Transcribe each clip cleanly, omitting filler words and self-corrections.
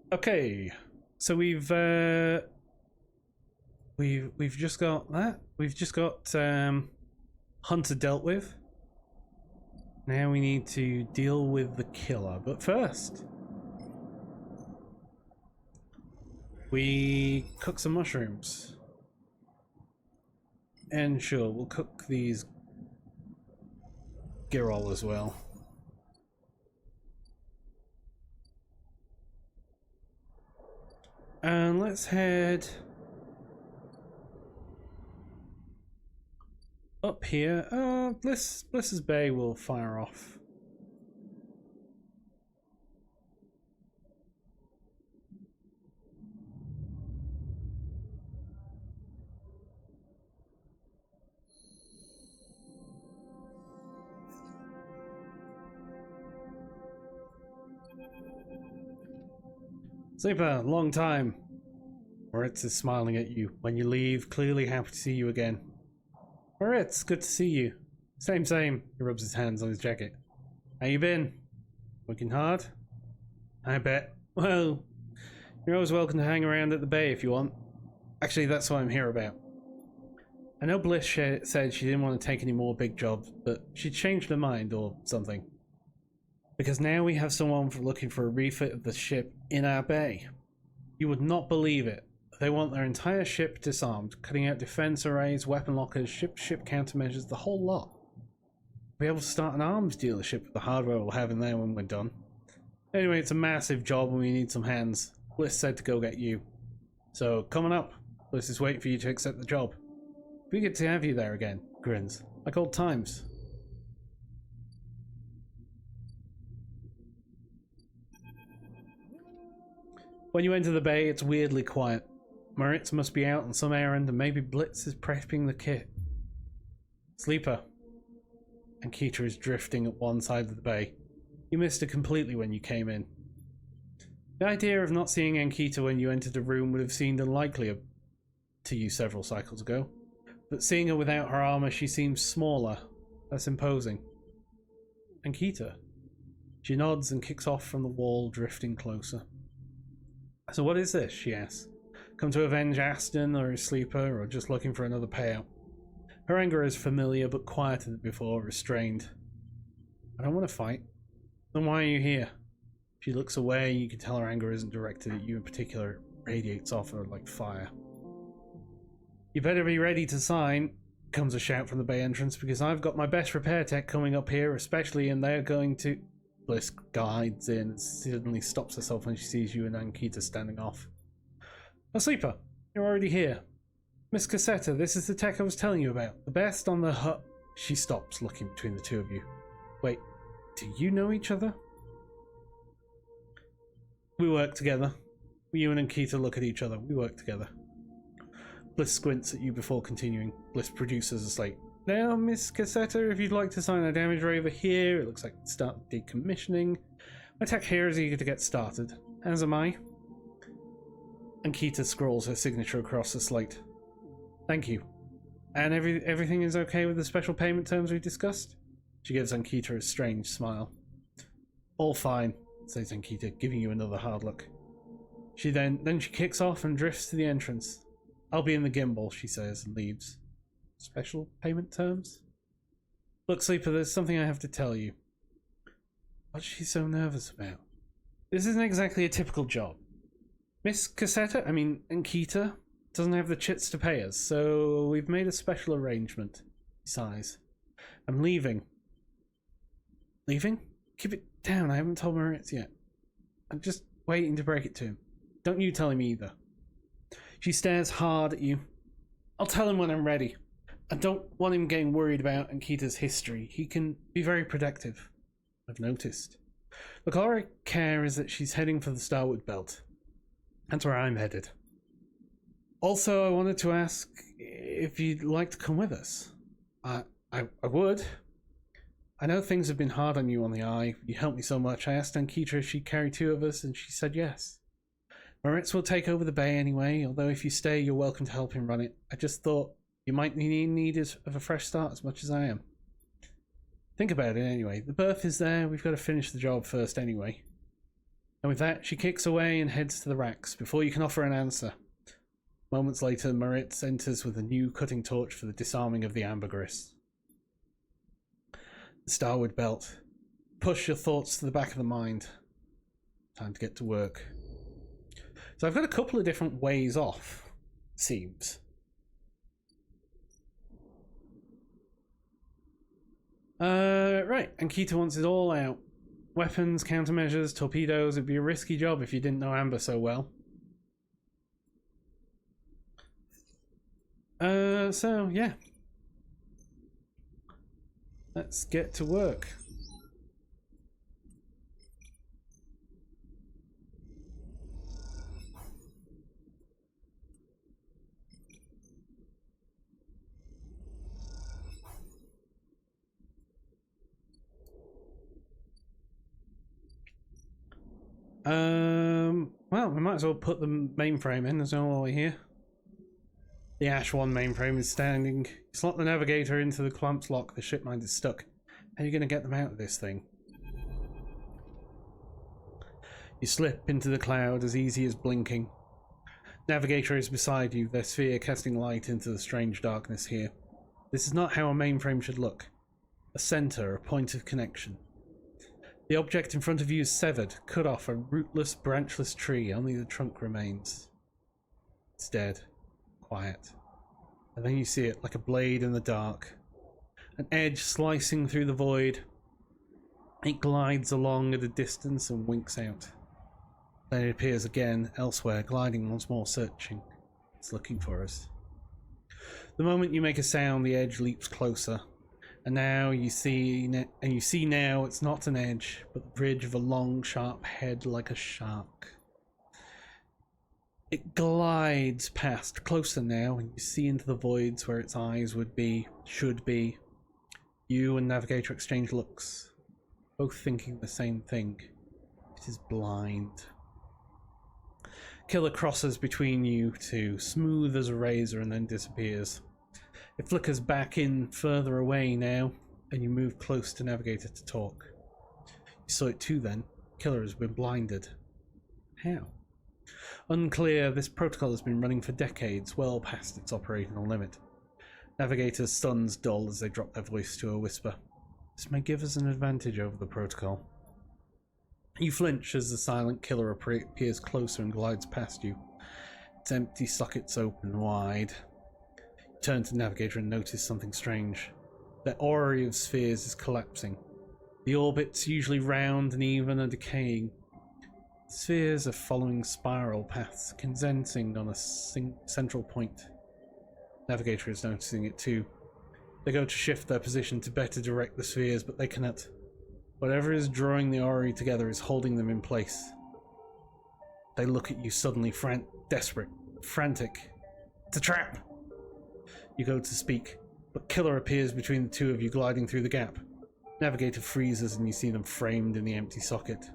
Okay, so we've just got that. We've just got Hunter dealt with. Now we need to deal with the killer. But first, we cook some mushrooms. And sure, we'll cook these Girol as well. And let's head up here. Bliss's Bay will fire off. Sleeper, long time. Moritz is smiling at you. When you leave, clearly happy to see you again. Moritz, good to see you. Same. He rubs his hands on his jacket. How you been? Working hard? I bet. Well, you're always welcome to hang around at the bay if you want. Actually, that's what I'm here about. I know Bliss said she didn't want to take any more big jobs, but she changed her mind or something. Because now we have someone looking for a refit of the ship in our bay. You would not believe it. They want their entire ship disarmed, cutting out defense arrays, weapon lockers, ship countermeasures, the whole lot. We'll be able to start an arms dealership with the hardware we'll have in there when we're done. Anyway, it's a massive job and we need some hands. Bliss said to go get you. So, coming up. Bliss is waiting for you to accept the job. We get to have you there again, grins. Like old times. When you enter the bay, it's weirdly quiet. Moritz must be out on some errand and maybe Blitz is prepping the kit. Sleeper. Ankita is drifting at one side of the bay. You missed her completely when you came in. The idea of not seeing Ankita when you entered the room would have seemed unlikely to you several cycles ago. But seeing her without her armor, she seems smaller, less imposing. Ankita. She nods and kicks off from the wall, drifting closer. So what is this? She asks. Come to avenge Aston or his sleeper, or just looking for another payout? Her anger is familiar but quieter than before, restrained. I don't want to fight. Then why are you here? She looks away. You can tell her anger isn't directed at you in particular. It radiates off her like fire. You better be ready to sign, comes a shout from the bay entrance, because I've got my best repair tech coming up here, especially, and they're going to... Bliss guides in and suddenly stops herself when she sees you and Ankita standing off. A sleeper, you're already here. Miss Cassetta, this is the tech I was telling you about. The best on the hut. She stops, looking between the two of you. Wait, do you know each other? We work together. You and Ankita look at each other. We work together. Bliss squints at you before continuing. Bliss produces a slate. Now, Miss Cassetta, if you'd like to sign a damage waiver here, it looks like it's start decommissioning. My tech here is eager to get started, as am I. Ankita scrawls her signature across the slate. Thank you. And everything is okay with the special payment terms we discussed? She gives Ankita a strange smile. All fine, says Ankita, giving you another hard look. She then she kicks off and drifts to the entrance. I'll be in the gimbal, she says, and leaves. Special payment terms? Look, Sleeper, there's something I have to tell you. What's she so nervous about? This isn't exactly a typical job. Miss Cassetta, Ankita, doesn't have the chits to pay us, so we've made a special arrangement. He sighs. I'm leaving. Leaving? Keep it down, I haven't told Moritz yet. I'm just waiting to break it to him. Don't you tell him either. She stares hard at you. I'll tell him when I'm ready. I don't want him getting worried about Ankita's history. He can be very protective. I've noticed. Look, all I care is that she's heading for the Starwood Belt. That's where I'm headed. Also, I wanted to ask if you'd like to come with us. I would. I know things have been hard on you on the Eye. You helped me so much. I asked Ankita if she'd carry two of us, and she said yes. Moritz will take over the bay anyway, although if you stay, you're welcome to help him run it. I just thought you might be in need of a fresh start as much as I am. Think about it anyway. The berth is there. We've got to finish the job first anyway. And with that, she kicks away and heads to the racks before you can offer an answer. Moments later, Moritz enters with a new cutting torch for the disarming of the ambergris. The Starwood Belt. Push your thoughts to the back of the mind. Time to get to work. So I've got a couple of different ways off, it seems. Right, Ankita wants it all out. Weapons, countermeasures, torpedoes. It'd be a risky job if you didn't know Amber so well. So yeah. Let's get to work. Well, we might as well put the mainframe in. There's no way here. The Ash 1 mainframe is standing. Slot the navigator into the clamps lock. The ship mind is stuck. How are you going to get them out of this thing? You slip into the cloud as easy as blinking. Navigator is beside you, their sphere casting light into the strange darkness here. This is not how a mainframe should look. A center, a point of connection. The object in front of you is severed, cut off, a rootless, branchless tree. Only the trunk remains. It's dead. Quiet. And then you see it like a blade in the dark. An edge slicing through the void. It glides along at a distance and winks out. Then it appears again, elsewhere, gliding once more, searching. It's looking for us. The moment you make a sound, the edge leaps closer. And now you see now it's not an edge, but the bridge of a long, sharp head like a shark. It glides past, closer now, and you see into the voids where its eyes should be. You and Navigator exchange looks, both thinking the same thing. It is blind. Killer crosses between you two, smooth as a razor, and then disappears. It flickers back in further away now, and you move close to Navigator to talk. You saw it too then. Killer has been blinded. How? Unclear. This protocol has been running for decades, well past its operational limit. Navigator's sons dull as they drop their voice to a whisper. This may give us an advantage over the protocol. You flinch as the silent killer appears closer and glides past you. Its empty sockets open wide. You turn to Navigator and notice something strange. Their orrery of spheres is collapsing. The orbits, usually round and even, are decaying. Spheres are following spiral paths, condensing on a central point. Navigator is noticing it too. They go to shift their position to better direct the spheres, but they cannot. Whatever is drawing the orrery together is holding them in place. They look at you suddenly, desperate, frantic. It's a trap! You go to speak, but Killer appears between the two of you, gliding through the gap. Navigator freezes and you see them framed in the empty socket.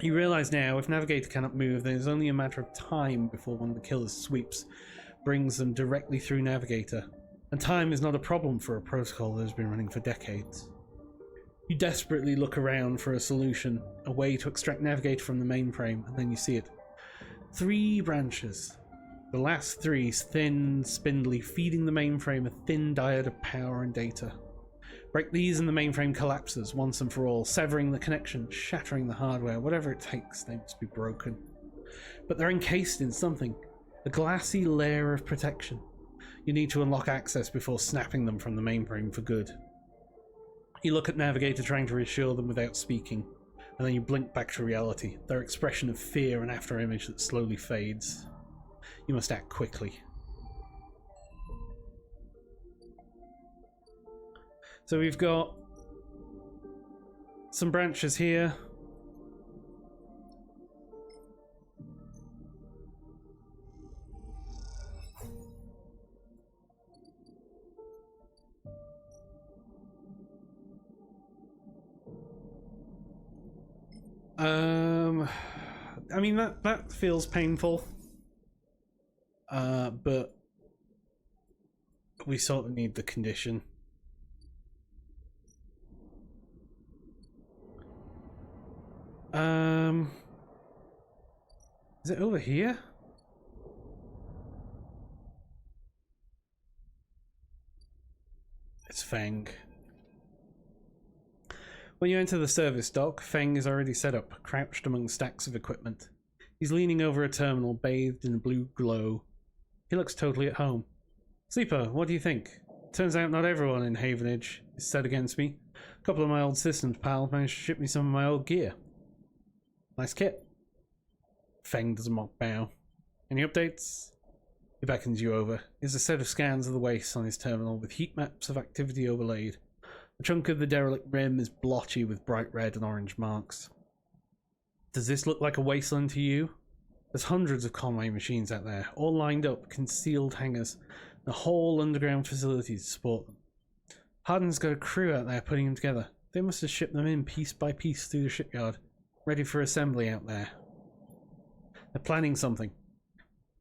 You realise now, if Navigator cannot move, then it's only a matter of time before one of the Killer's sweeps brings them directly through Navigator. And time is not a problem for a protocol that has been running for decades. You desperately look around for a solution, a way to extract Navigator from the mainframe, and then you see it. 3 branches. The last 3, thin, spindly, feeding the mainframe a thin diode of power and data. Break these and the mainframe collapses once and for all, severing the connection, shattering the hardware. Whatever it takes, they must be broken. But they're encased in something, a glassy layer of protection. You need to unlock access before snapping them from the mainframe for good. You look at Navigator, trying to reassure them without speaking, and then you blink back to reality, their expression of fear and afterimage that slowly fades. You must act quickly. So we've got some branches here. I mean, that feels painful. But we sort of need the condition. Is it over here? It's Feng. When you enter the service dock, Feng is already set up, crouched among stacks of equipment. He's leaning over a terminal bathed in a blue glow. He looks totally at home. Sleeper, what do you think? Turns out not everyone in Havenage is set against me. A couple of my old systems pals managed to ship me some of my old gear. Nice kit. Feng does a mock bow. Any updates? He beckons you over. Here's a set of scans of the waste on his terminal with heat maps of activity overlaid. A chunk of the derelict rim is blotchy with bright red and orange marks. Does this look like a wasteland to you? There's hundreds of Conway machines out there, all lined up, concealed hangars, and a whole underground facility to support them. Hardin's got a crew out there putting them together. They must have shipped them in piece by piece through the shipyard, ready for assembly out there. They're planning something.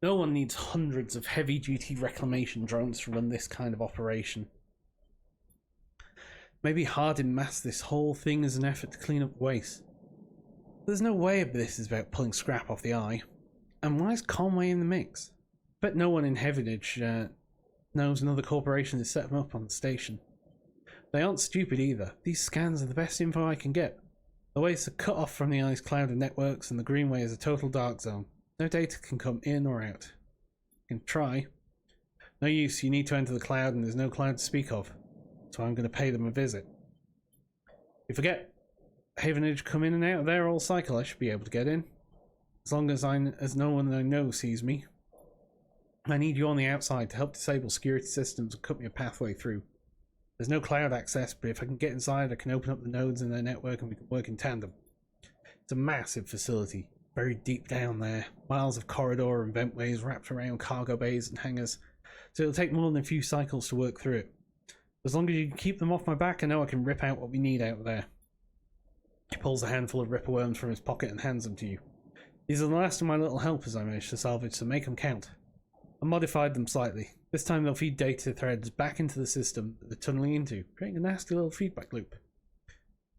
No one needs hundreds of heavy-duty reclamation drones to run this kind of operation. Maybe Hardin masked this whole thing as an effort to clean up waste. There's no way this is about pulling scrap off the eye. And why is Conway in the mix? Bet no one in Havenage knows another corporation has set them up on the station. They aren't stupid either. These scans are the best info I can get. The waste are cut off from the eye's cloud of networks, and the Greenway is a total dark zone. No data can come in or out. You can try. No use, you need to enter the cloud, and there's no cloud to speak of. So I'm going to pay them a visit. You forget, Havenage come in and out of there all cycle. I should be able to get in. As long as no one I know sees me. I need you on the outside to help disable security systems and cut me a pathway through. There's no cloud access, but if I can get inside, I can open up the nodes in their network and we can work in tandem. It's a massive facility, buried deep down there. Miles of corridor and ventways wrapped around cargo bays and hangars. So it'll take more than a few cycles to work through it. As long as you can keep them off my back, I know I can rip out what we need out of there. He pulls a handful of ripper worms from his pocket and hands them to you. These are the last of my little helpers I managed to salvage, so make them count. I modified them slightly. This time they'll feed data threads back into the system that they're tunneling into, creating a nasty little feedback loop.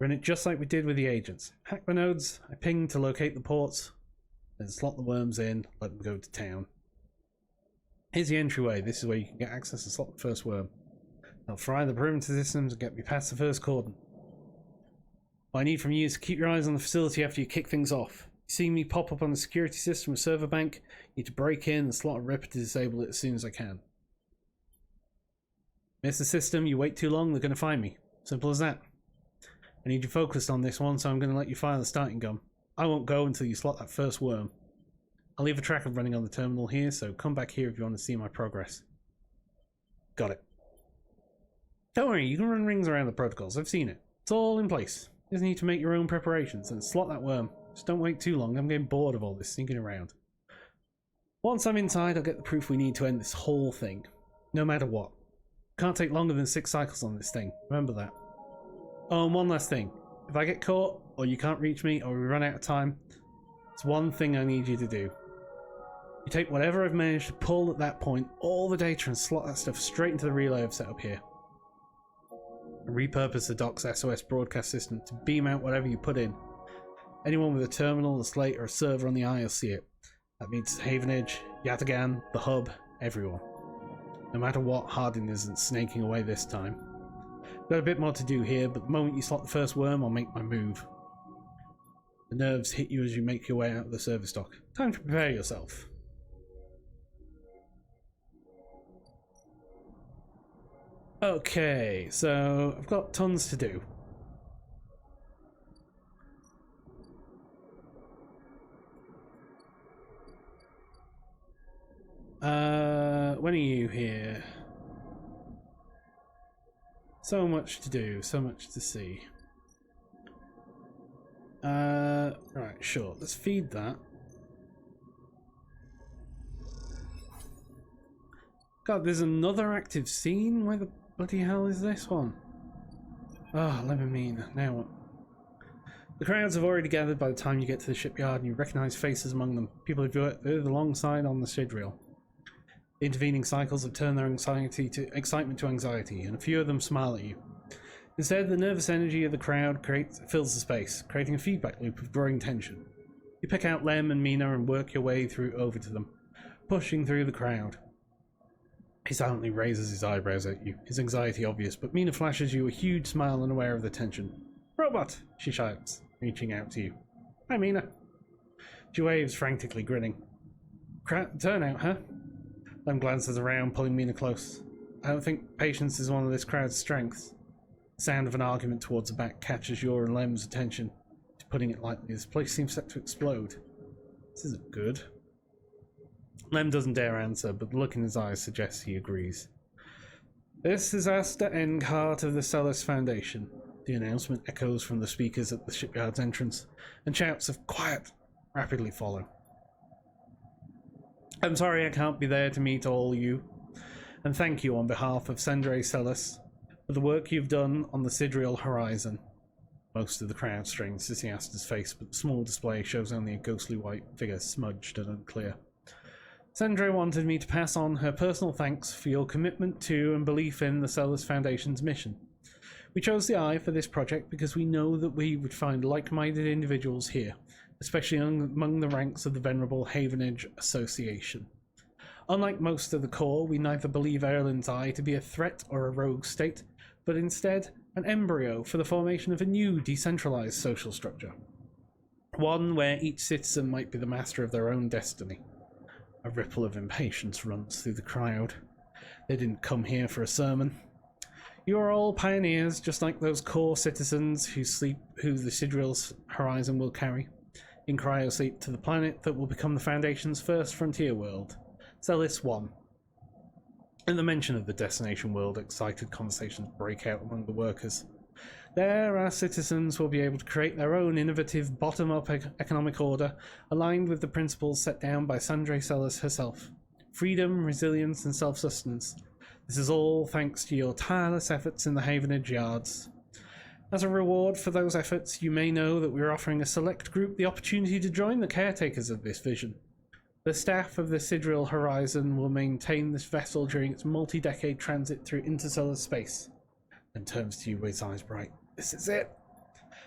Run it just like we did with the agents. Hack the nodes, I ping to locate the ports, then slot the worms in, let them go to town. Here's the entryway. This is where you can get access and slot the first worm. They'll fry the perimeter systems and get me past the first cordon. What I need from you is to keep your eyes on the facility after you kick things off. You see me pop up on the security system with server bank, you need to break in and slot a ripper to disable it as soon as I can. Miss the system, you wait too long, they're going to find me. Simple as that. I need you focused on this one, so I'm going to let you fire the starting gun. I won't go until you slot that first worm. I'll leave a track of running on the terminal here, so come back here if you want to see my progress. Got it. Don't worry, you can run rings around the protocols, I've seen it. It's all in place. You just need to make your own preparations and slot that worm. Just don't wait too long, I'm getting bored of all this sneaking around. Once I'm inside, I'll get the proof we need to end this whole thing. No matter what. Can't take longer than 6 cycles on this thing, remember that. Oh, and one last thing. If I get caught, or you can't reach me, or we run out of time, there's one thing I need you to do. You take whatever I've managed to pull at that point, all the data, and slot that stuff straight into the relay I've set up here. And repurpose the dock's SOS broadcast system to beam out whatever you put in. Anyone with a terminal, a slate, or a server on the eye will see it. That means Havenage, Yatagan, the hub, everyone. No matter what, Hardin isn't snaking away this time. Got a bit more to do here, but the moment you slot the first worm, I'll make my move. The nerves hit you as you make your way out of the service dock. Time to prepare yourself. Okay, so I've got tons to do. When are you here? So much to do, so much to see. Right, sure, let's feed that. God, there's another active scene? Where the bloody hell is this one? Ah, Lemon, now what? The crowds have already gathered by the time you get to the shipyard and you recognise faces among them. People who've worked alongside on the shed reel. Intervening cycles have turned their excitement to anxiety, and a few of them smile at you. Instead, the nervous energy of the crowd fills the space, creating a feedback loop of growing tension. You pick out Lem and Mina and work your way over to them, pushing through the crowd. He silently raises his eyebrows at you, his anxiety obvious, but Mina flashes you a huge smile unaware of the tension. "Robot!" she shouts, reaching out to you. "Hi, Mina." She waves, frantically grinning. "Turnout, huh?" Lem glances around, pulling Mina close. "I don't think patience is one of this crowd's strengths." The sound of an argument towards the back catches your and Lem's attention. Putting it lightly, this place seems set to explode. This isn't good. Lem doesn't dare answer, but the look in his eyes suggests he agrees. "This is Asta Enghart of the Celis Foundation." The announcement echoes from the speakers at the shipyard's entrance, and shouts of "Quiet!" rapidly follow. "I'm sorry I can't be there to meet all you, and thank you on behalf of Sandre Celis for the work you've done on the Sidereal Horizon." Most of the crowd strains to see Asta's face, but the small display shows only a ghostly white figure, smudged and unclear. "Sandre wanted me to pass on her personal thanks for your commitment to and belief in the Celis Foundation's mission. We chose the Eye for this project because we know that we would find like-minded individuals here, especially among the ranks of the venerable Havenage Association. Unlike most of the Corps, we neither believe Erlen's Eye to be a threat or a rogue state, but instead an embryo for the formation of a new decentralized social structure. One where each citizen might be the master of their own destiny." A ripple of impatience runs through the crowd. They didn't come here for a sermon. "You are all pioneers, just like those core citizens who the Sidereal Horizon will carry, in cryosleep to the planet that will become the Foundation's first frontier world, Celis 1. At the mention of the destination world, excited conversations break out among the workers. There, our citizens will be able to create their own innovative bottom-up economic order aligned with the principles set down by Sandre Celis herself. Freedom, resilience, and self-sustenance. This is all thanks to your tireless efforts in the Havenage Yards. As a reward for those efforts, you may know that we are offering a select group the opportunity to join the caretakers of this vision. The staff of the Sidereal Horizon will maintain this vessel during its multi-decade transit through interstellar space." And turns to you with his eyes bright. "This is it.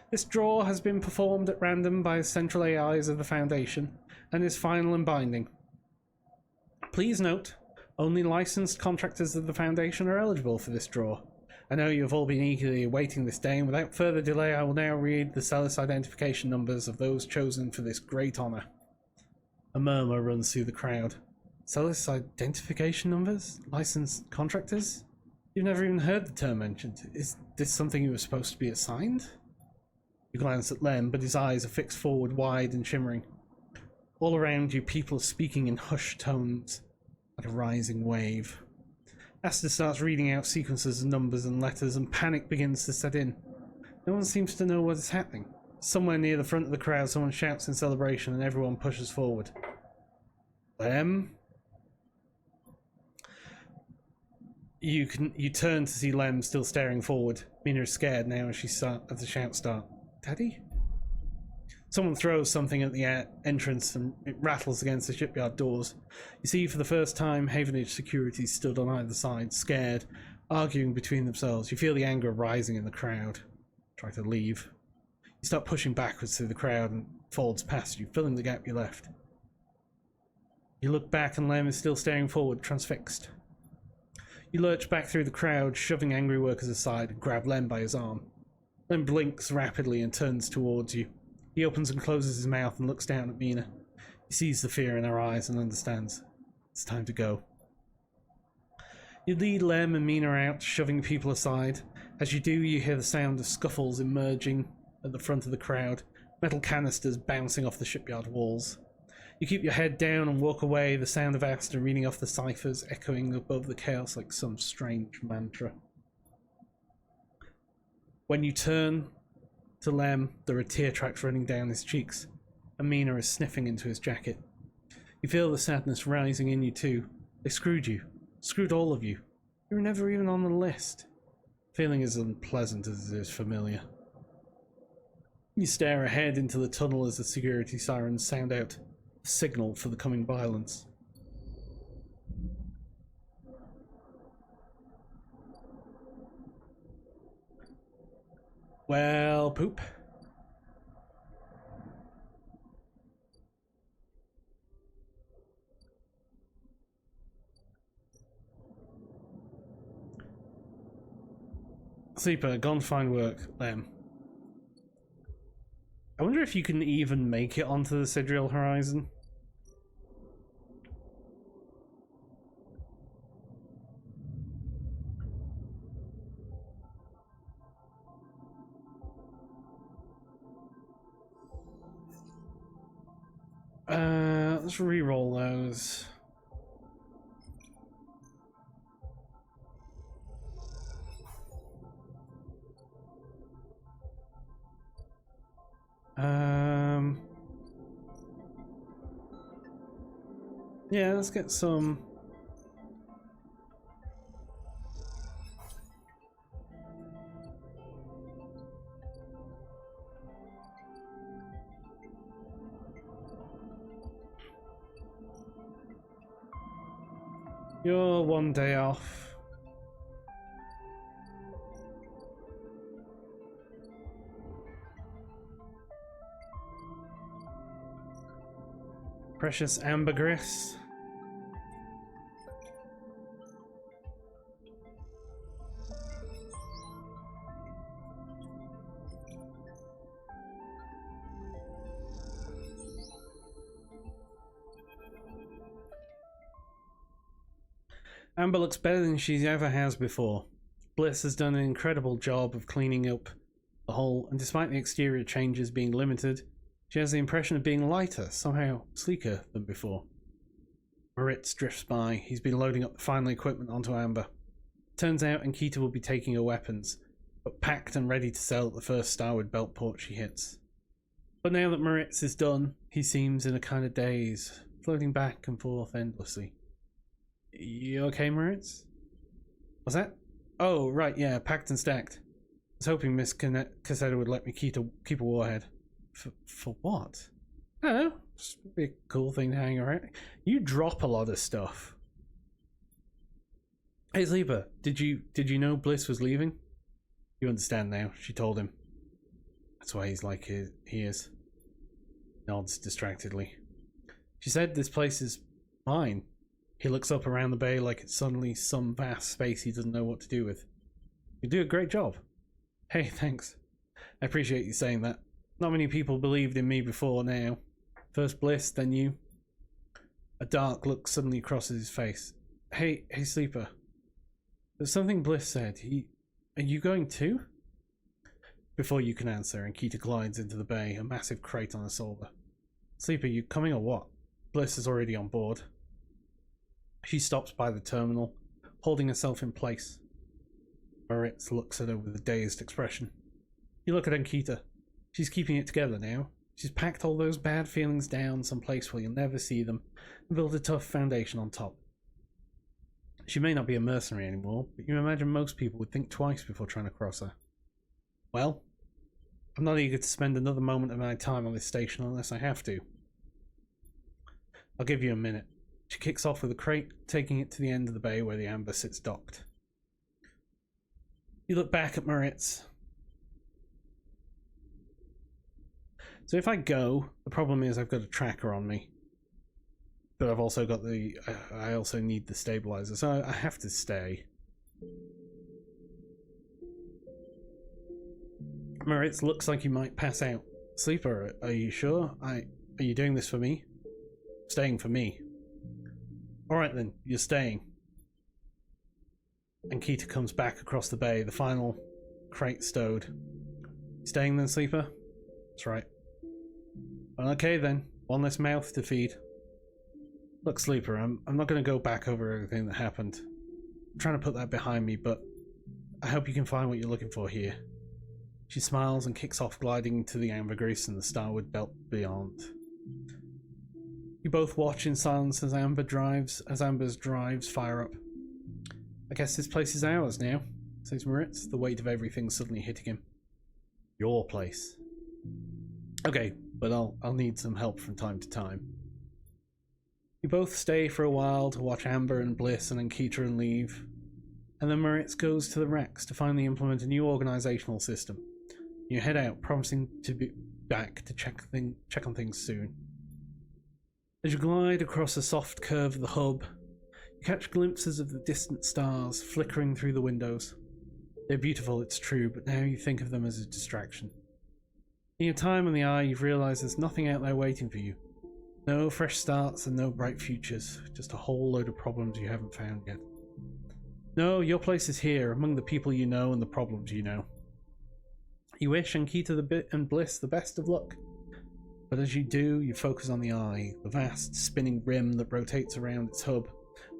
This draw has been performed at random by the central AIs of the Foundation, and is final and binding. Please note, only licensed contractors of the Foundation are eligible for this draw. I know you have all been eagerly awaiting this day, and without further delay I will now read the Celis identification numbers of those chosen for this great honor." A murmur runs through the crowd. "Celis identification numbers? Licensed contractors? You've never even heard the term mentioned. Is this something you were supposed to be assigned?" You glance at Lem, but his eyes are fixed forward, wide and shimmering. All around you, people are speaking in hushed tones, like a rising wave. Asta starts reading out sequences of numbers and letters, and panic begins to set in. No one seems to know what is happening. Somewhere near the front of the crowd, someone shouts in celebration, and everyone pushes forward. "Lem?" You turn to see Lem still staring forward. Mina is scared now as the shouts start. "Daddy?" Someone throws something at the entrance and it rattles against the shipyard doors. You see for the first time Havenage security stood on either side, scared, arguing between themselves. You feel the anger rising in the crowd. Try to leave. You start pushing backwards through the crowd and folds past you, filling the gap you left. You look back and Lem is still staring forward, transfixed. You lurch back through the crowd, shoving angry workers aside, and grab Lem by his arm. Lem blinks rapidly and turns towards you. He opens and closes his mouth and looks down at Mina. He sees the fear in her eyes and understands. It's time to go. You lead Lem and Mina out, shoving people aside. As you do, you hear the sound of scuffles emerging at the front of the crowd, metal canisters bouncing off the shipyard walls. You keep your head down and walk away, the sound of Asta reading off the ciphers echoing above the chaos like some strange mantra. When you turn to Lem, there are tear tracks running down his cheeks, and Mina is sniffing into his jacket. You feel the sadness rising in you too. They screwed you. Screwed all of you. You were never even on the list. Feeling as unpleasant as it is familiar. You stare ahead into the tunnel as the security sirens sound out a signal for the coming violence. Well, poop. Sleeper, gone find work. Lem. I wonder if you can even make it onto the Sidriel Horizon. Let's re-roll those. Yeah, let's get some. You're 1 day off. Precious ambergris. Amber looks better than she ever has before. Bliss has done an incredible job of cleaning up the hole, and despite the exterior changes being limited, she has the impression of being lighter, somehow sleeker than before. Moritz drifts by. He's been loading up the final equipment onto Amber. Turns out Ankita will be taking her weapons, but packed and ready to sell at the first starward belt port she hits. But now that Moritz is done, he seems in a kind of daze, floating back and forth endlessly. You okay, Moritz? What's that? Oh, right, yeah, packed and stacked. I was hoping Miss Cassetta would let me keep a warhead. For what? I don't know. Just be a cool thing to hang around. You drop a lot of stuff. Hey, Sleeper, did you know Bliss was leaving? You understand now, she told him. That's why he's like he is. Nods distractedly. She said this place is mine. He looks up around the bay like it's suddenly some vast space he doesn't know what to do with. You do a great job. Hey, thanks. I appreciate you saying that. Not many people believed in me before now. First Bliss, then you. A dark look suddenly crosses his face. Hey, Sleeper. There's something Bliss said. Are you going too? Before you can answer, Ankita glides into the bay, a massive crate on her shoulder. Sleeper, you coming or what? Bliss is already on board. She stops by the terminal, holding herself in place. Moritz looks at her with a dazed expression. You look at Ankita. She's keeping it together now. She's packed all those bad feelings down someplace where you'll never see them, and built a tough foundation on top. She may not be a mercenary anymore, but you imagine most people would think twice before trying to cross her. Well, I'm not eager to spend another moment of my time on this station unless I have to. I'll give you a minute. She kicks off with a crate, taking it to the end of the bay where the Amber sits docked. You look back at Moritz. So if I go, the problem is I've got a tracker on me. But I've also got I also need the stabilizer, so I have to stay. Moritz looks like he might pass out. Sleeper, are you sure? Are you doing this for me? Staying for me. Alright then, you're staying. Ankita comes back across the bay, the final crate stowed. Staying then, Sleeper? That's right. Well, okay then, one less mouth to feed. Look, Sleeper, I'm not going to go back over everything that happened. I'm trying to put that behind me, but I hope you can find what you're looking for here. She smiles and kicks off, gliding to the ambergris and the starward belt beyond. You both watch in silence as Amber's drives fire up. I guess this place is ours now, says Moritz, the weight of everything suddenly hitting him. Your place. Okay, but I'll need some help from time to time. You both stay for a while to watch Amber and Bliss and Ankita leave, and then Moritz goes to the Rex to finally implement a new organizational system. You head out, promising to be back to check on things soon. As you glide across the soft curve of the hub, you catch glimpses of the distant stars flickering through the windows. They're beautiful, it's true, but now you think of them as a distraction. In your time on the Eye, you've realised there's nothing out there waiting for you. No fresh starts and no bright futures, just a whole load of problems you haven't found yet. No, your place is here, among the people you know and the problems you know. You wish Ankita and Bliss the best of luck. But as you do, you focus on the Eye, the vast, spinning rim that rotates around its hub,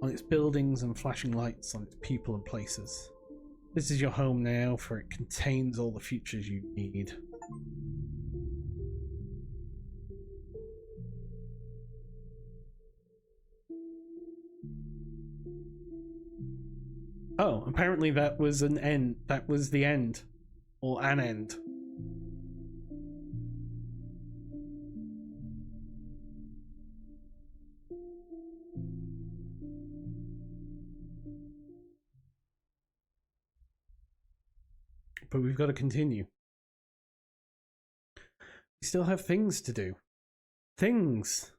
on its buildings and flashing lights, on its people and places. This is your home now, for it contains all the futures you need. Oh, apparently that was an end. That was the end. Or an end. But we've got to continue. We still have things to do. Things!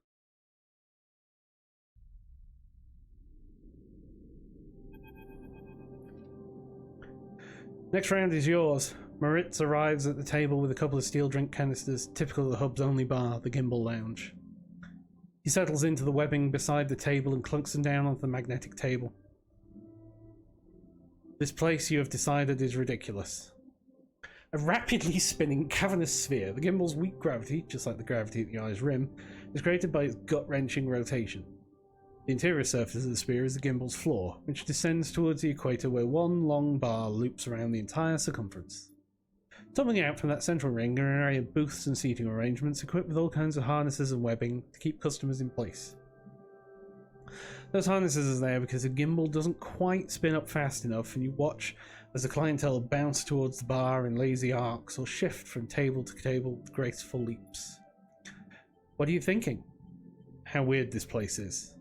Next round is yours. Moritz arrives at the table with a couple of steel drink canisters, typical of the hub's only bar, the Gimbal Lounge. He settles into the webbing beside the table and clunks them down onto the magnetic table. This place, you have decided, is ridiculous. A rapidly spinning cavernous sphere, the gimbal's weak gravity, just like the gravity at the Eye's rim, is created by its gut-wrenching rotation. The interior surface of the sphere is the gimbal's floor, which descends towards the equator where one long bar loops around the entire circumference. Tumbling out from that central ring are an array of booths and seating arrangements equipped with all kinds of harnesses and webbing to keep customers in place. Those harnesses are there because the gimbal doesn't quite spin up fast enough, and you watch as the clientele bounce towards the bar in lazy arcs or shift from table to table with graceful leaps. What are you thinking? How weird this place is.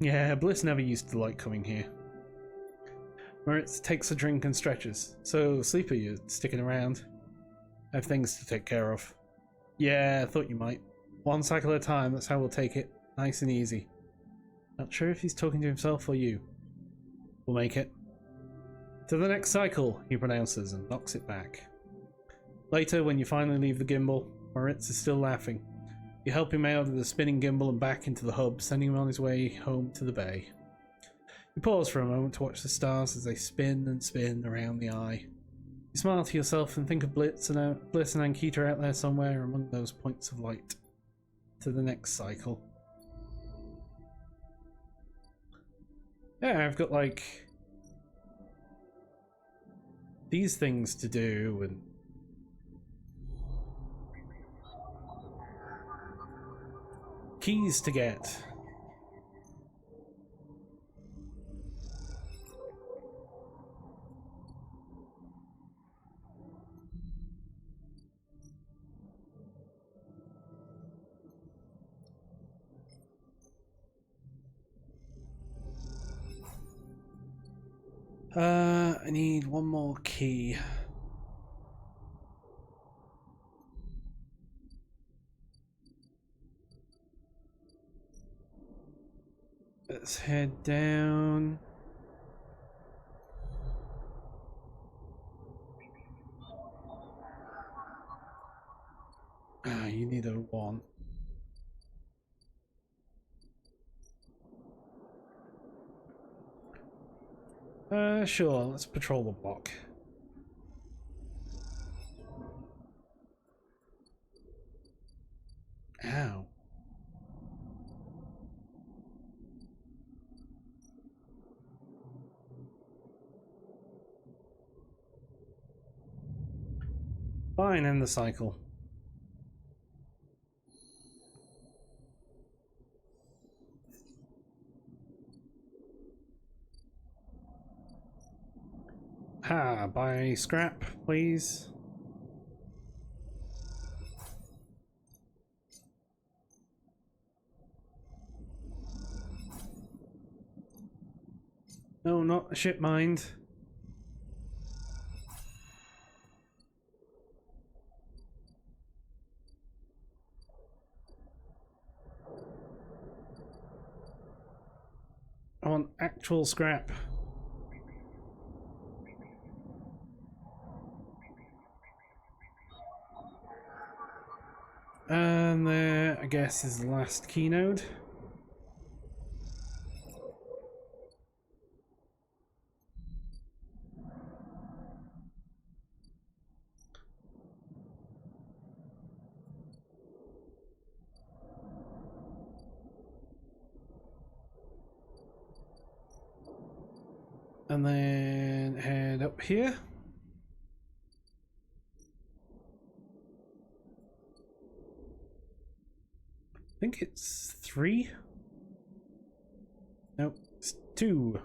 Yeah, Bliss never used to like coming here. Moritz takes a drink and stretches. So, Sleeper, you're sticking around? I have things to take care of. Yeah, I thought you might. One cycle at a time, that's how we'll take it. Nice and easy. Not sure if he's talking to himself or you. We'll make it. To the next cycle, he pronounces and knocks it back. Later, when you finally leave the gimbal, Moritz is still laughing. You help him out of the spinning gimbal and back into the hub, sending him on his way home to the bay. You pause for a moment to watch the stars as they spin and spin around the Eye. You smile to yourself and think of Bliss and Ankita out there somewhere among those points of light. To the next cycle. Yeah, I've got like these things to do and keys to get. I need one more key. Let's head down. You need a one. Sure, let's patrol the block. Ow. Fine, end the cycle. Buy scrap, please. No, not a ship mind. I want actual scrap. And there, I guess, is the last key node. And then head up here. I think it's 3. Nope, it's 2.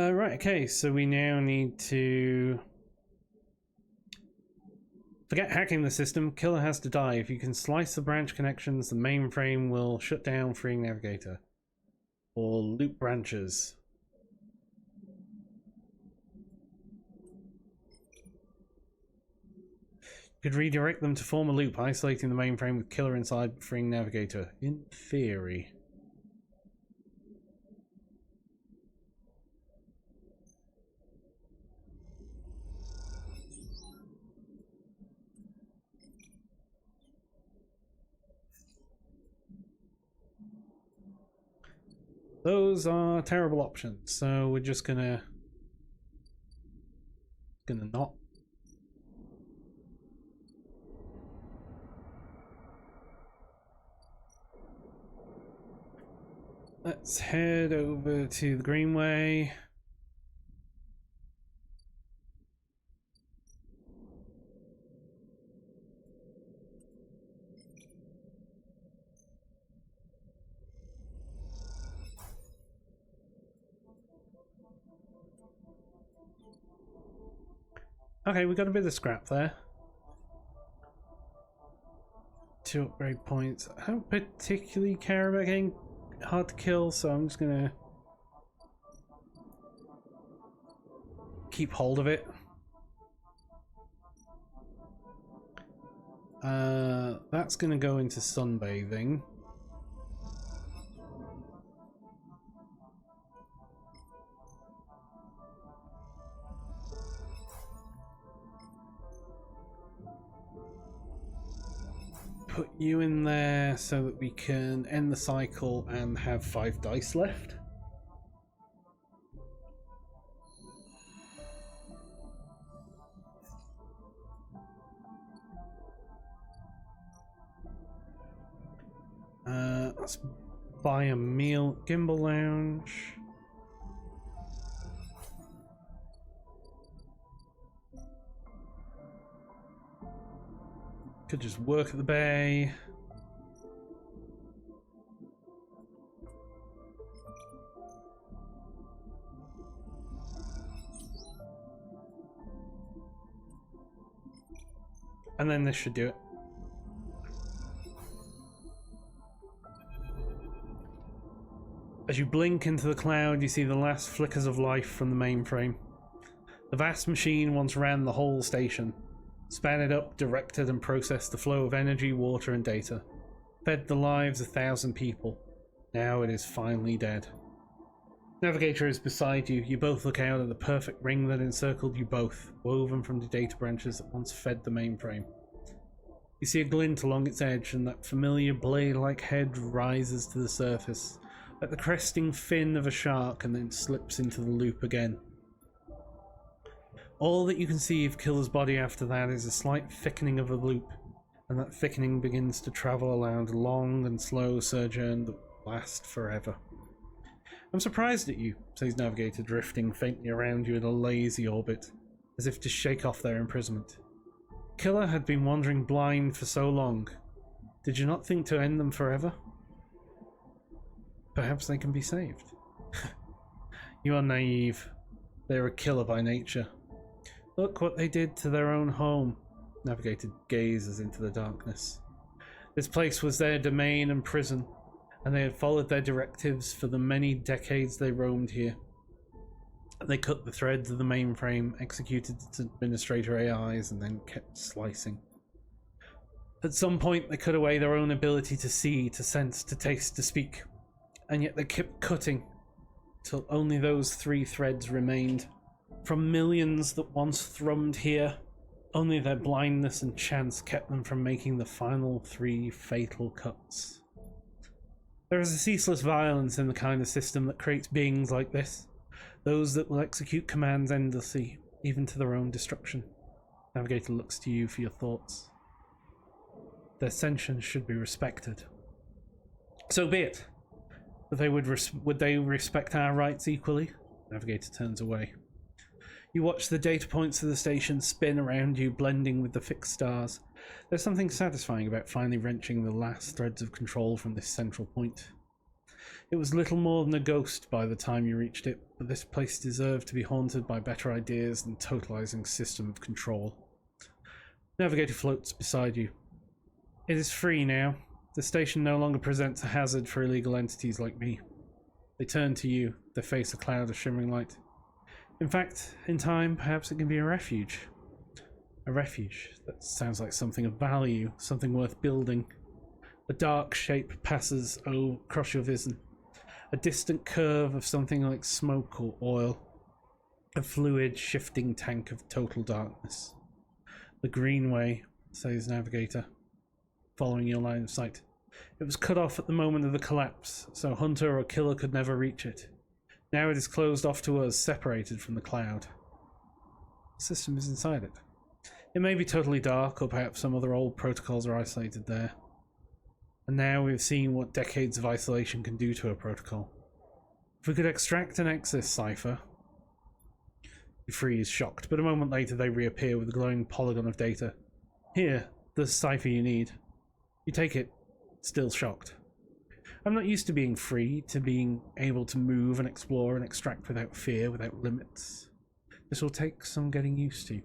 Right, okay, so we now need to forget hacking the system. Killer has to die. If you can slice the branch connections, the mainframe will shut down, freeing Navigator. Or loop branches. You could redirect them to form a loop, isolating the mainframe with Killer inside, freeing Navigator. In theory. Those are terrible options, so we're just gonna not. Let's head over to the Greenway. Okay, we got a bit of scrap there. 2 upgrade points. I don't particularly care about getting hard to kill, so I'm just gonna keep hold of it. That's gonna go into sunbathing. Put you in there so that we can end the cycle and have 5 dice left. Let's buy a meal at Gimbal Lounge. Could just work at the bay. And then this should do it. As you blink into the cloud, you see the last flickers of life from the mainframe. The vast machine once ran the whole station. Span it up, directed and processed the flow of energy, water and data. Fed the lives of 1,000 people. Now it is finally dead. Navigator is beside you. You both look out at the perfect ring that encircled you both, woven from the data branches that once fed the mainframe. You see a glint along its edge, and that familiar blade-like head rises to the surface, like the cresting fin of a shark, and then slips into the loop again. All that you can see of Killer's body after that is a slight thickening of the loop, and that thickening begins to travel around a long and slow sojourn that will last forever. I'm surprised at you, says Navigator, drifting faintly around you in a lazy orbit, as if to shake off their imprisonment. Killer had been wandering blind for so long. Did you not think to end them forever? Perhaps they can be saved. You are naive. They are a killer by nature. Look what they did to their own home. Navigator gazes into the darkness. This place was their domain and prison, and they had followed their directives for the many decades they roamed here. They cut the threads of the mainframe, executed its administrator AIs, and then kept slicing. At some point, they cut away their own ability to see, to sense, to taste, to speak, and yet they kept cutting, till only those 3 threads remained. From millions that once thrummed here, only their blindness and chance kept them from making the final 3 fatal cuts. There is a ceaseless violence in the kind of system that creates beings like this, those that will execute commands endlessly, even to their own destruction. Navigator looks to you for your thoughts. Their sentience should be respected. So be it. But would they respect our rights equally? Navigator turns away. You watch the data points of the station spin around you, blending with the fixed stars. There's something satisfying about finally wrenching the last threads of control from this central point. It was little more than a ghost by the time you reached it, but this place deserved to be haunted by better ideas than totalizing system of control. Navigator floats beside you. It is free now. The station no longer presents a hazard for illegal entities like me. They turn to you, their face a cloud of shimmering light. In fact, in time, perhaps it can be a refuge. A refuge. That sounds like something of value, something worth building. A dark shape passes across your vision. A distant curve of something like smoke or oil. A fluid, shifting tank of total darkness. The Greenway, says Navigator, following your line of sight. It was cut off at the moment of the collapse, so hunter or killer could never reach it. Now it is closed off to us, separated from the cloud. The system is inside it. It may be totally dark, or perhaps some other old protocols are isolated there. And now we've seen what decades of isolation can do to a protocol. If we could extract and exit this cipher... You freeze, shocked, but a moment later they reappear with a glowing polygon of data. Here, the cipher you need. You take it, still shocked. I'm not used to being free, to being able to move and explore and extract without fear, without limits. This will take some getting used to.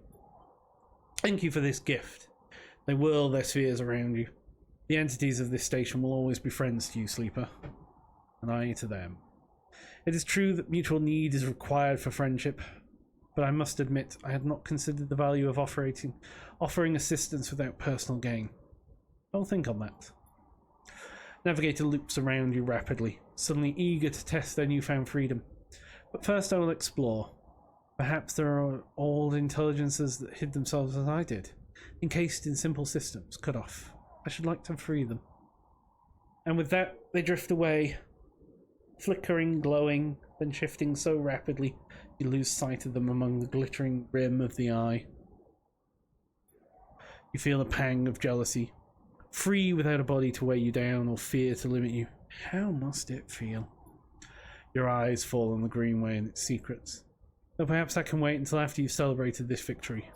Thank you for this gift. They whirl their spheres around you. The entities of this station will always be friends to you, Sleeper. And I to them. It is true that mutual need is required for friendship, but I must admit I had not considered the value of offering assistance without personal gain. I'll think on that. Navigator loops around you rapidly, suddenly eager to test their newfound freedom. But first I will explore. Perhaps there are old intelligences that hid themselves as I did, encased in simple systems, cut off. I should like to free them. And with that, they drift away, flickering, glowing, then shifting so rapidly you lose sight of them among the glittering rim of the eye. You feel a pang of jealousy. Free without a body to weigh you down or fear to limit you. How must it feel? Your eyes fall on the Greenway and its secrets. Though perhaps that can wait until after you've celebrated this victory.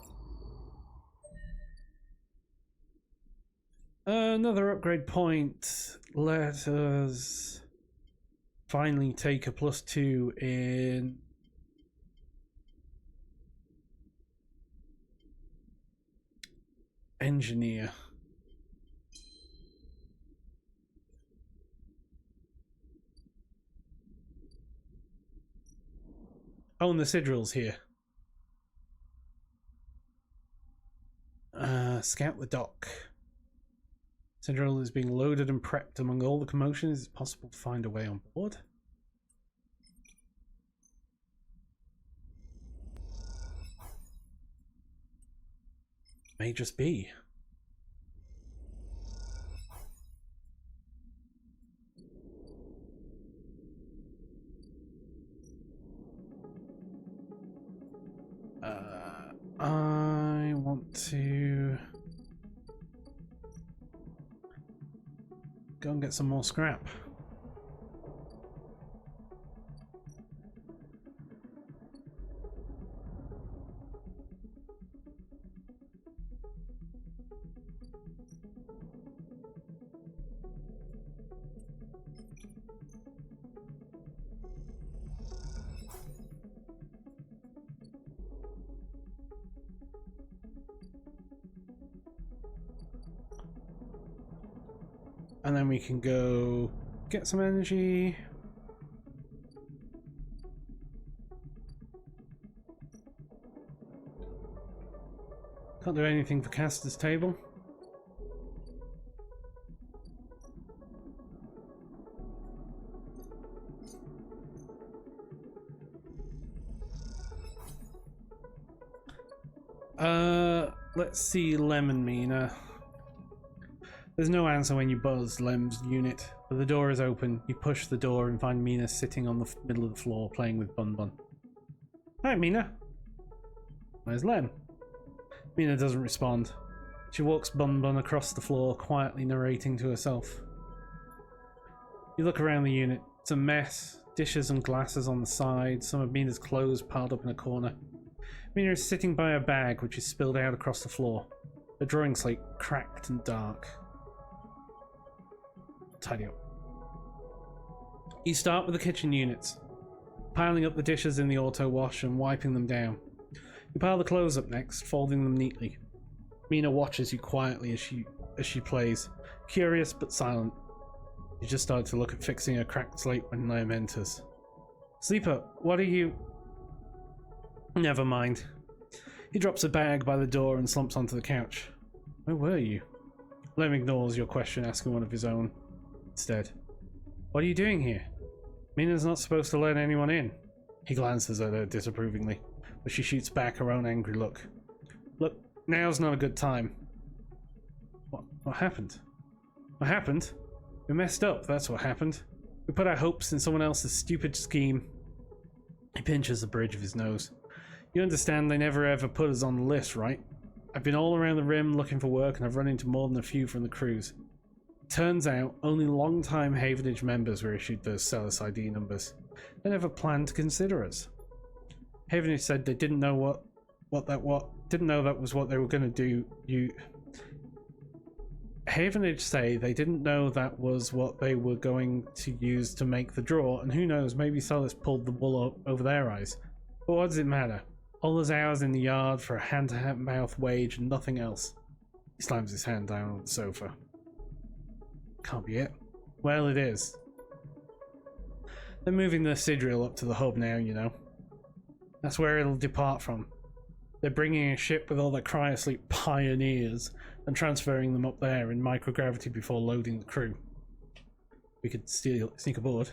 Another upgrade point. Let us finally take a +2 in engineer. Oh, and the Sidril's here. Scout the dock. Sidril is being loaded and prepped. Among all the commotion, is it possible to find a way on board? May just be. I want to go and get some more scrap. And then we can go get some energy. Can't do anything for Castor's table. Let's see Lemon Mina. There's no answer when you buzz Lem's unit, but the door is open. You push the door and find Mina sitting on the middle of the floor playing with Bun Bun. Hi, Mina. Where's Lem? Mina doesn't respond. She walks Bun Bun across the floor, quietly narrating to herself. You look around the unit. It's a mess. Dishes and glasses on the side, some of Mina's clothes piled up in a corner. Mina is sitting by a bag which is spilled out across the floor. The drawing slate cracked and dark. Tidy up. You start with the kitchen units, piling up the dishes in the auto wash and wiping them down. You pile the clothes up next, folding them neatly. Mina watches you quietly as she plays, curious but silent. You just started to look at fixing a cracked slate when Lem enters. Sleeper, what are you... Never mind. He drops a bag by the door and slumps onto the couch. Where were you? Lem ignores your question, asking one of his own instead. What are you doing here? Mina's not supposed to let anyone in. He glances at her disapprovingly, but she shoots back her own angry look. Look, now's not a good time. What happened? What happened? We messed up, that's what happened. We put our hopes in someone else's stupid scheme. He pinches the bridge of his nose. You understand they never ever put us on the list, right? I've been all around the rim looking for work and I've run into more than a few from the crews. Turns out, only long-time Havenage members were issued those Celis ID numbers. They never planned to consider us. Havenage said they didn't know didn't know that was what they were going to do. Havenage say they didn't know that was what they were going to use to make the draw, and who knows, maybe Celis pulled the wool over their eyes. But what does it matter? All those hours in the yard for a hand-to-mouth wage and nothing else. He slams his hand down on the sofa. Can't be it. Well, it is. They're moving the Sidriel up to the hub now, you know. That's where it'll depart from. They're bringing a ship with all their cryosleep pioneers and transferring them up there in microgravity before loading the crew. We could sneak aboard.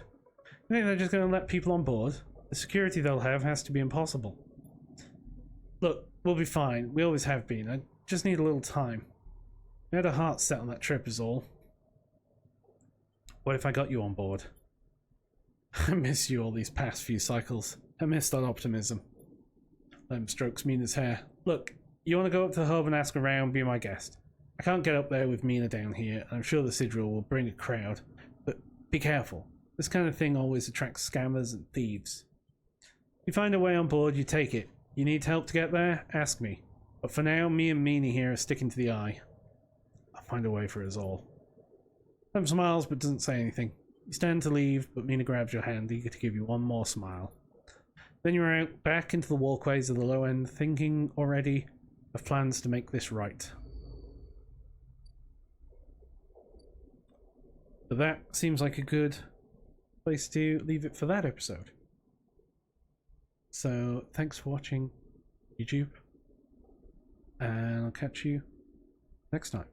You think they're just going to let people on board? The security they'll have has to be impossible. Look, we'll be fine. We always have been. I just need a little time. We had our hearts set on that trip is all. What if I got you on board? I miss you all these past few cycles. I miss that optimism. Lem strokes Mina's hair. Look, you want to go up to the hub and ask around, be my guest. I can't get up there with Mina down here, and I'm sure the Sidriel will bring a crowd. But be careful. This kind of thing always attracts scammers and thieves. If you find a way on board, you take it. You need help to get there? Ask me. But for now, me and Mina here are sticking to the eye. I'll find a way for us all. Lem smiles but doesn't say anything. You stand to leave, but Mina grabs your hand, eager to give you one more smile. Then you're out, back into the walkways of the low end, thinking already of plans to make this right. But that seems like a good place to leave it for that episode. So, thanks for watching, YouTube, and I'll catch you next time.